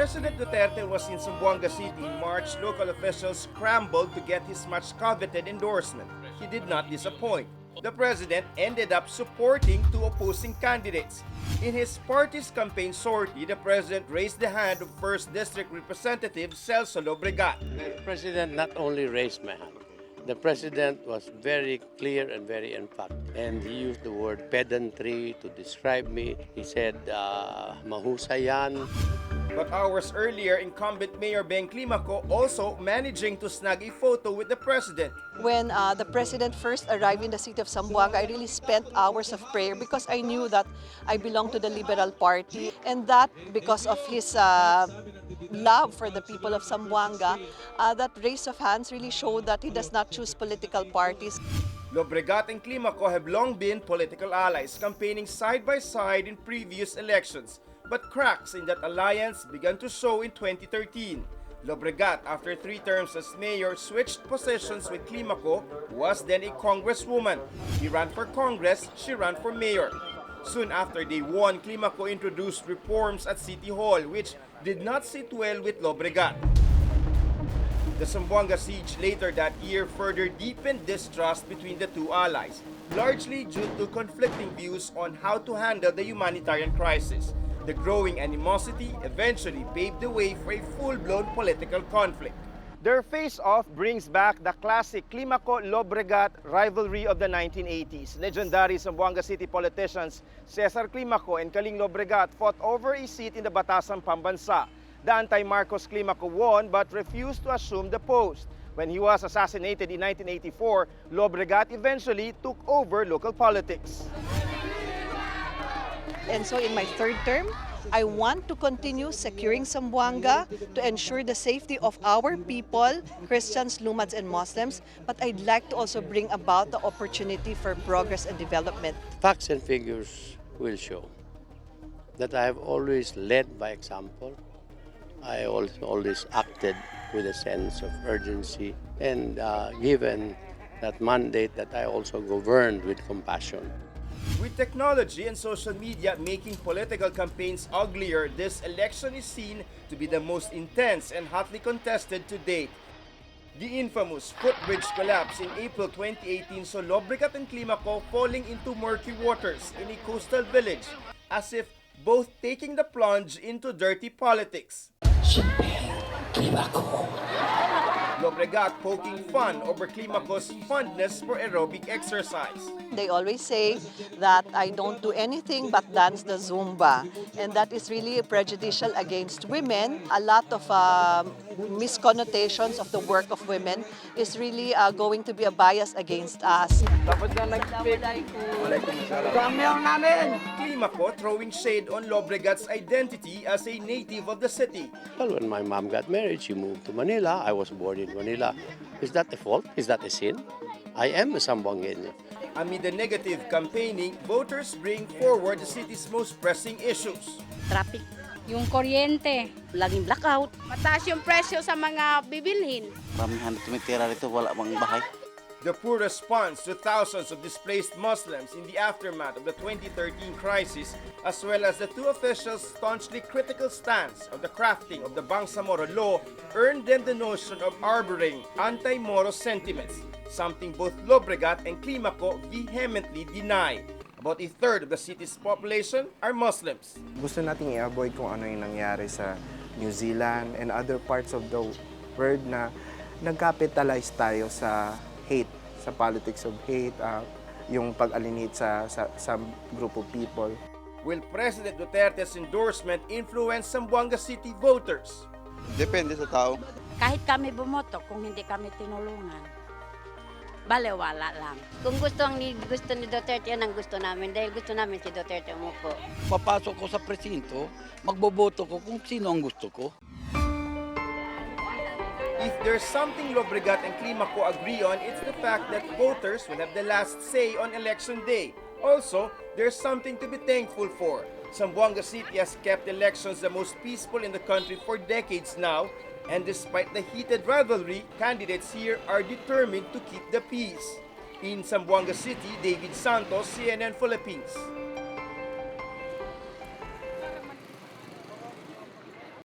President Duterte was in Zamboanga City in March, local officials scrambled to get his much-coveted endorsement. He did not disappoint. The president ended up supporting two opposing candidates. In his party's campaign sortie, the president raised the hand of 1st District Representative Celso Lobregat. The president not only raised my hand, the president was very clear and very emphatic. And he used the word pedantry to describe me. He said, mahusayan. But hours earlier, incumbent Mayor Ben Climaco also managing to snag a photo with the president. When the president first arrived in the city of Zamboanga, I really spent hours of prayer because I knew that I belong to the Liberal Party, and that because of his love for the people of Zamboanga, that raise of hands really showed that he does not choose political parties. Lobregat and Climaco have long been political allies, campaigning side by side in previous elections. But cracks in that alliance began to show in 2013. Lobregat, after 3 terms as mayor, switched positions with Climaco, who was then a congresswoman. He ran for Congress, she ran for mayor. Soon after they won, Climaco introduced reforms at City Hall, which did not sit well with Lobregat. The Zamboanga siege later that year further deepened distrust between the two allies, largely due to conflicting views on how to handle the humanitarian crisis. The growing animosity eventually paved the way for a full-blown political conflict. Their face-off brings back the classic Climaco-Lobregat rivalry of the 1980s. Legendary Zamboanga City politicians Cesar Climaco and Kaling Lobregat fought over a seat in the Batasang Pambansa. The anti-Marcos Climaco won but refused to assume the post. When he was assassinated in 1984, Lobregat eventually took over local politics. And so in my 3rd term, I want to continue securing Zamboanga to ensure the safety of our people, Christians, Lumans, and Muslims, but I'd like to also bring about the opportunity for progress and development. Facts and figures will show that I have always led by example. I also always acted with a sense of urgency, and given that mandate, that I also governed with compassion. With technology and social media making political campaigns uglier, this election is seen to be the most intense and hotly contested to date. The infamous footbridge collapse in April 2018 saw Lobregat and Climaco falling into murky waters in a coastal village, as if both taking the plunge into dirty politics. Lobregat poking fun over Climaco's fondness for aerobic exercise. They always say that I don't do anything but dance the Zumba, and that is really prejudicial against women. A lot of misconnotations of the work of women is really going to be a bias against us. Climaco throwing shade on Lobregat's identity as a native of the city. Well, when my mom got married, she moved to Manila. I was born in Manila. Is that a fault? Is that a sin? I am a Zamboangueño. Amid the negative campaigning, voters bring forward the city's most pressing issues. Traffic, yung kuryente, laging blackout. Mataas yung presyo sa mga bibilhin. Maramihan na tumitira rito, wala mang bahay. The poor response to thousands of displaced Muslims in the aftermath of the 2013 crisis, as well as the two officials' staunchly critical stance on the crafting of the Bangsamoro law, earned them the notion of harboring anti-Moro sentiments, something both Lobregat and Climaco vehemently deny. About a third of the city's population are Muslims. Gusto nating i-avoid kung ano yung nangyari sa New Zealand and other parts of the world na nag-capitalize tayo sa hate, sa politics of hate, yung pag-alienate sa group of people. Will President Duterte's endorsement influence Zamboanga City voters? Depende sa tao. Kahit kami bumoto, kung hindi kami tinulungan, balewala lang. Kung gusto ni Duterte, yan ang gusto namin. Dahil gusto namin si Duterte umupo. Papasok ko sa presinto, magboboto ko kung sino ang gusto ko. If there's something Lobregat and Climaco agree on, it's the fact that voters will have the last say on election day. Also, there's something to be thankful for. Zamboanga City has kept elections the most peaceful in the country for decades now, and despite the heated rivalry, candidates here are determined to keep the peace. In Zamboanga City, David Santos, CNN Philippines.